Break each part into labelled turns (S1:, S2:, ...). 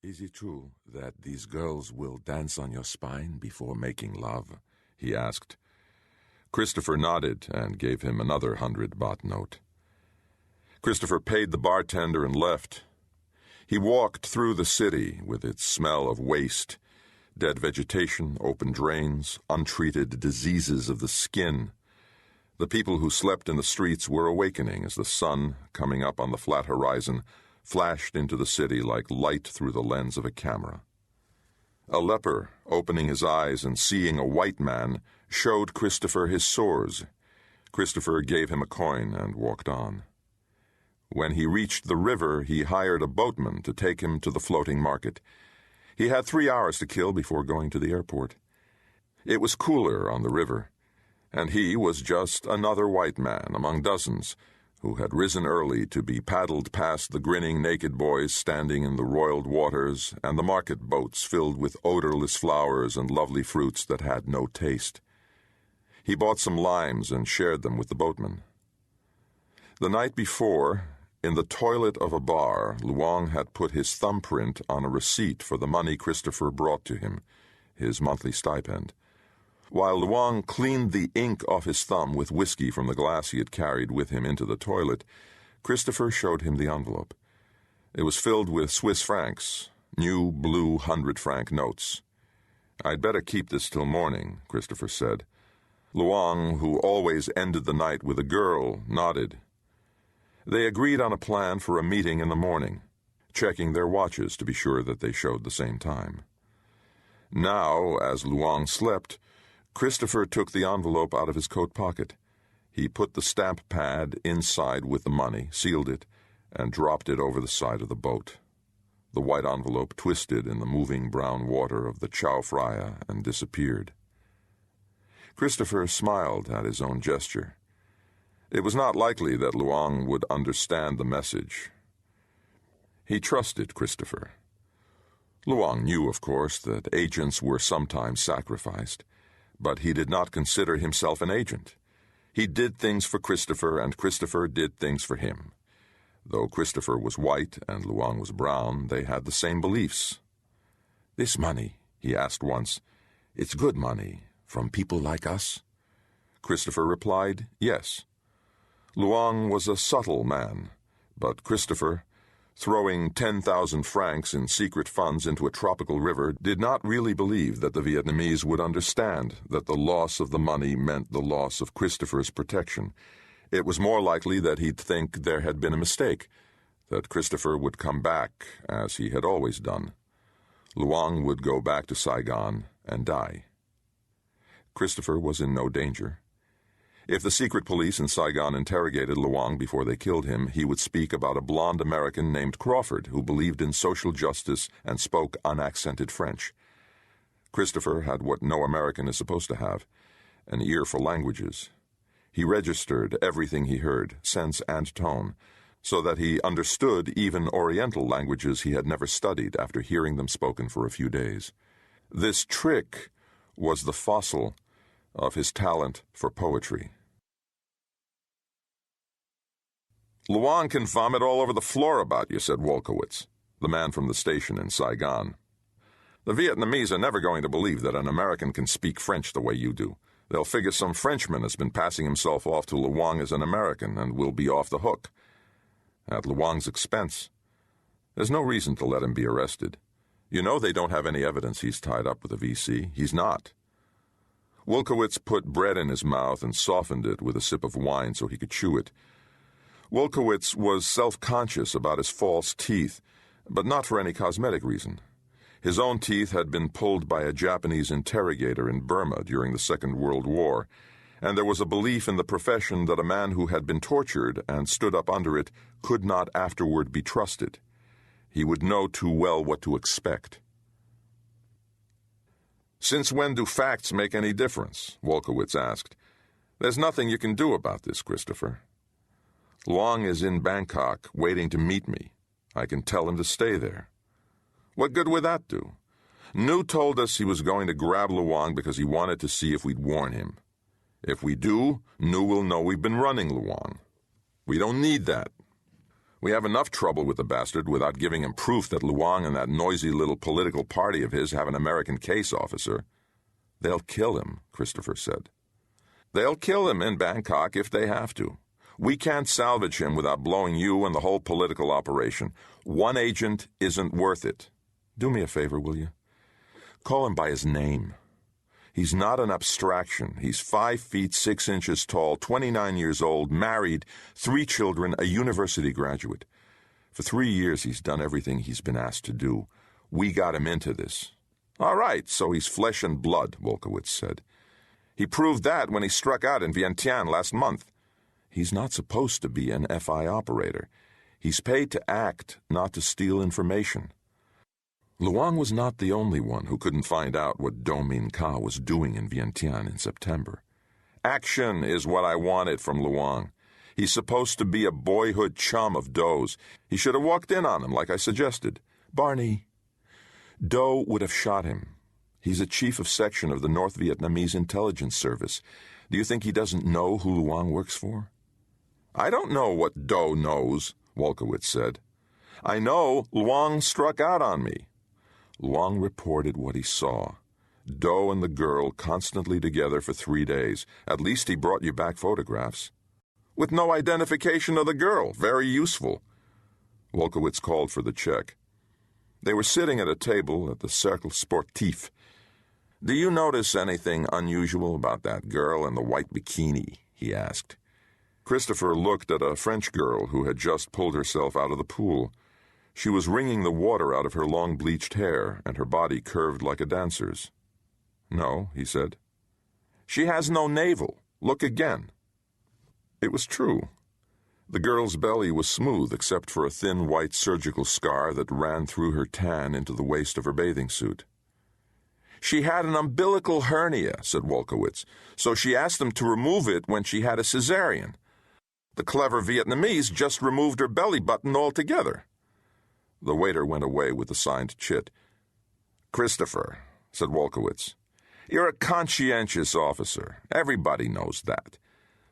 S1: "Is it true that these girls will dance on your spine before making love?" he asked. Christopher nodded and gave him another 100-baht note. Christopher paid the bartender and left. He walked through the city with its smell of waste, dead vegetation, open drains, untreated diseases of the skin. The people who slept in the streets were awakening as the sun, coming up on the flat horizon, flashed into the city like light through the lens of a camera. A leper, opening his eyes and seeing a white man, showed Christopher his sores. Christopher gave him a coin and walked on. When he reached the river, he hired a boatman to take him to the floating market. He had 3 hours to kill before going to the airport. It was cooler on the river, and he was just another white man among dozens who had risen early to be paddled past the grinning naked boys standing in the roiled waters and the market boats filled with odorless flowers and lovely fruits that had no taste. He bought some limes and shared them with the boatman. The night before, in the toilet of a bar, Luong had put his thumbprint on a receipt for the money Christopher brought to him, his monthly stipend. While Luong cleaned the ink off his thumb with whiskey from the glass he had carried with him into the toilet, Christopher showed him the envelope. It was filled with Swiss francs, new blue 100-franc notes. "I'd better keep this till morning," Christopher said. Luong, who always ended the night with a girl, nodded. They agreed on a plan for a meeting in the morning, checking their watches to be sure that they showed the same time. Now, as Luong slept, Christopher took the envelope out of his coat pocket. He put the stamp pad inside with the money, sealed it, and dropped it over the side of the boat. The white envelope twisted in the moving brown water of the Chao Phraya and disappeared. Christopher smiled at his own gesture. It was not likely that Luong would understand the message. He trusted Christopher. Luong knew, of course, that agents were sometimes sacrificed, but he did not consider himself an agent. He did things for Christopher, and Christopher did things for him. Though Christopher was white and Luong was brown, they had the same beliefs. "This money," he asked once, "it's good money, from people like us?" Christopher replied, yes. Luong was a subtle man, but Christopher, throwing 10,000 francs in secret funds into a tropical river, did not really believe that the Vietnamese would understand that the loss of the money meant the loss of Christopher's protection. It was more likely that he'd think there had been a mistake, that Christopher would come back, as he had always done. Luong would go back to Saigon and die. Christopher was in no danger. If the secret police in Saigon interrogated Luong before they killed him, he would speak about a blonde American named Crawford who believed in social justice and spoke unaccented French. Christopher had what no American is supposed to have, an ear for languages. He registered everything he heard, sense and tone, so that he understood even Oriental languages he had never studied after hearing them spoken for a few days. This trick was the fossil of his talent for poetry. "Luong can vomit all over the floor about you," said Wolkowitz, the man from the station in Saigon. "The Vietnamese are never going to believe that an American can speak French the way you do. They'll figure some Frenchman has been passing himself off to Luong as an American and will be off the hook. At Luong's expense. There's no reason to let him be arrested. You know they don't have any evidence he's tied up with a VC. He's not." Wolkowitz put bread in his mouth and softened it with a sip of wine so he could chew it. Wolkowitz was self-conscious about his false teeth, but not for any cosmetic reason. His own teeth had been pulled by a Japanese interrogator in Burma during the Second World War, and there was a belief in the profession that a man who had been tortured and stood up under it could not afterward be trusted. He would know too well what to expect. "Since when do facts make any difference?" Wolkowitz asked. "There's nothing you can do about this, Christopher. Luong is in Bangkok, waiting to meet me. I can tell him to stay there. What good would that do? Nu told us he was going to grab Luong because he wanted to see if we'd warn him. If we do, Nu will know we've been running Luong. We don't need that." We have enough trouble with the bastard without giving him proof that Luang and that noisy little political party of his have an American case officer." "They'll kill him," Christopher said. "They'll kill him in Bangkok if they have to. We can't salvage him without blowing you and the whole political operation. One agent isn't worth it. Do me a favor, will you? Call him by his name. He's not an abstraction. He's 5 feet 6 inches tall, 29 years old, married, 3 children, a university graduate. For 3 years he's done everything he's been asked to do. We got him into this." "All right, so he's flesh and blood," Wolkowitz said. "He proved that when he struck out in Vientiane last month." "He's not supposed to be an FI operator. He's paid to act, not to steal information." Luang was not the only one who couldn't find out what Do Min Ka was doing in Vientiane in September. Action is what I wanted from Luang. He's supposed to be a boyhood chum of Do's. He should have walked in on him like I suggested. "Barney, Do would have shot him. He's a chief of section of the North Vietnamese intelligence service. Do you think he doesn't know who Luang works for?" "I don't know what Do knows," Wolkowitz said. "I know Luang struck out on me." Luang reported what he saw. Do and the girl constantly together for 3 days. At least he brought you back photographs. "With no identification of the girl. Very useful." Wolkowitz called for the check. They were sitting at a table at the Cercle Sportif. "Do you notice anything unusual about that girl in the white bikini?" he asked. Christopher looked at a French girl who had just pulled herself out of the pool. She was wringing the water out of her long bleached hair, and her body curved like a dancer's. "No," he said. "She has no navel. Look again." It was true. The girl's belly was smooth except for a thin white surgical scar that ran through her tan into the waist of her bathing suit. "She had an umbilical hernia," said Wolkowitz, "so she asked them to remove it when she had a cesarean. The clever Vietnamese just removed her belly button altogether." The waiter went away with the signed chit. "Christopher," said Wolkowitz, "you're a conscientious officer. Everybody knows that.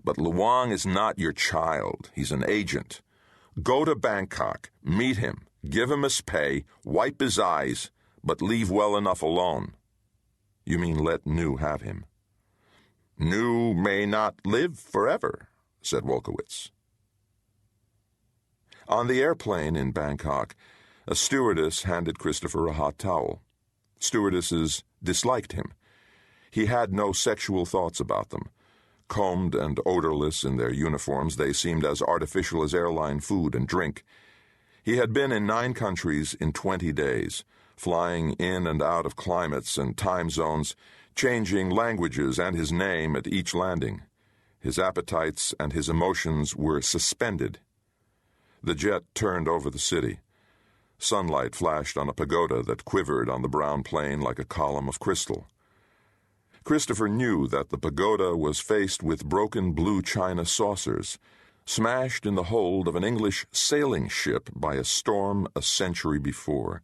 S1: But Luang is not your child. He's an agent. Go to Bangkok, meet him, give him his pay, wipe his eyes, but leave well enough alone." "You mean let New have him?" "New may not live forever," said Wolkowitz. On the airplane in Bangkok, a stewardess handed Christopher a hot towel. Stewardesses disliked him. He had no sexual thoughts about them. Combed and odorless in their uniforms, they seemed as artificial as airline food and drink. He had been in 9 countries in 20 days, flying in and out of climates and time zones, changing languages and his name at each landing. His appetites and his emotions were suspended. The jet turned over the city. Sunlight flashed on a pagoda that quivered on the brown plain like a column of crystal. Christopher knew that the pagoda was faced with broken blue china saucers, smashed in the hold of an English sailing ship by a storm a century before.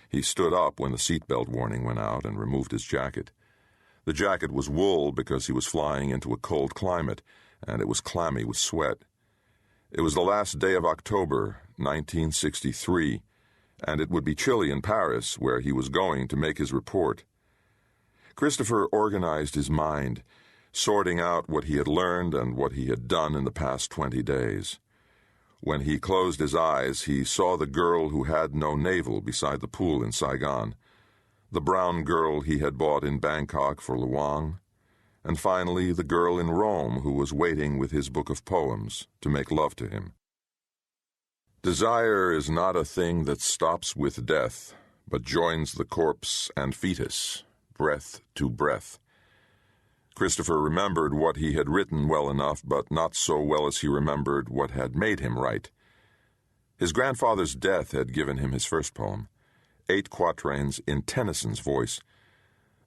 S1: He stood up when the seatbelt warning went out and removed his jacket. The jacket was wool because he was flying into a cold climate, and it was clammy with sweat. It was the last day of October, 1963, and it would be chilly in Paris, where he was going to make his report. Christopher organized his mind, sorting out what he had learned and what he had done in the past 20 days. When he closed his eyes, he saw the girl who had no navel beside the pool in Saigon, the brown girl he had bought in Bangkok for Luang, and finally the girl in Rome who was waiting with his book of poems to make love to him. Desire is not a thing that stops with death, but joins the corpse and fetus, breath to breath. Christopher remembered what he had written well enough, but not so well as he remembered what had made him write. His grandfather's death had given him his first poem, 8 quatrains in Tennyson's voice.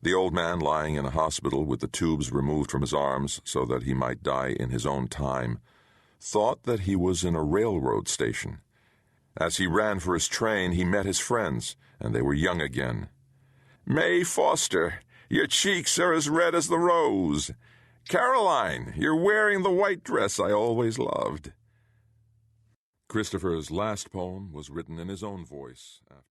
S1: The old man lying in a hospital with the tubes removed from his arms so that he might die in his own time, thought that he was in a railroad station. As he ran for his train, he met his friends, and they were young again. "May Foster, your cheeks are as red as the rose. Caroline, you're wearing the white dress I always loved." Christopher's last poem was written in his own voice after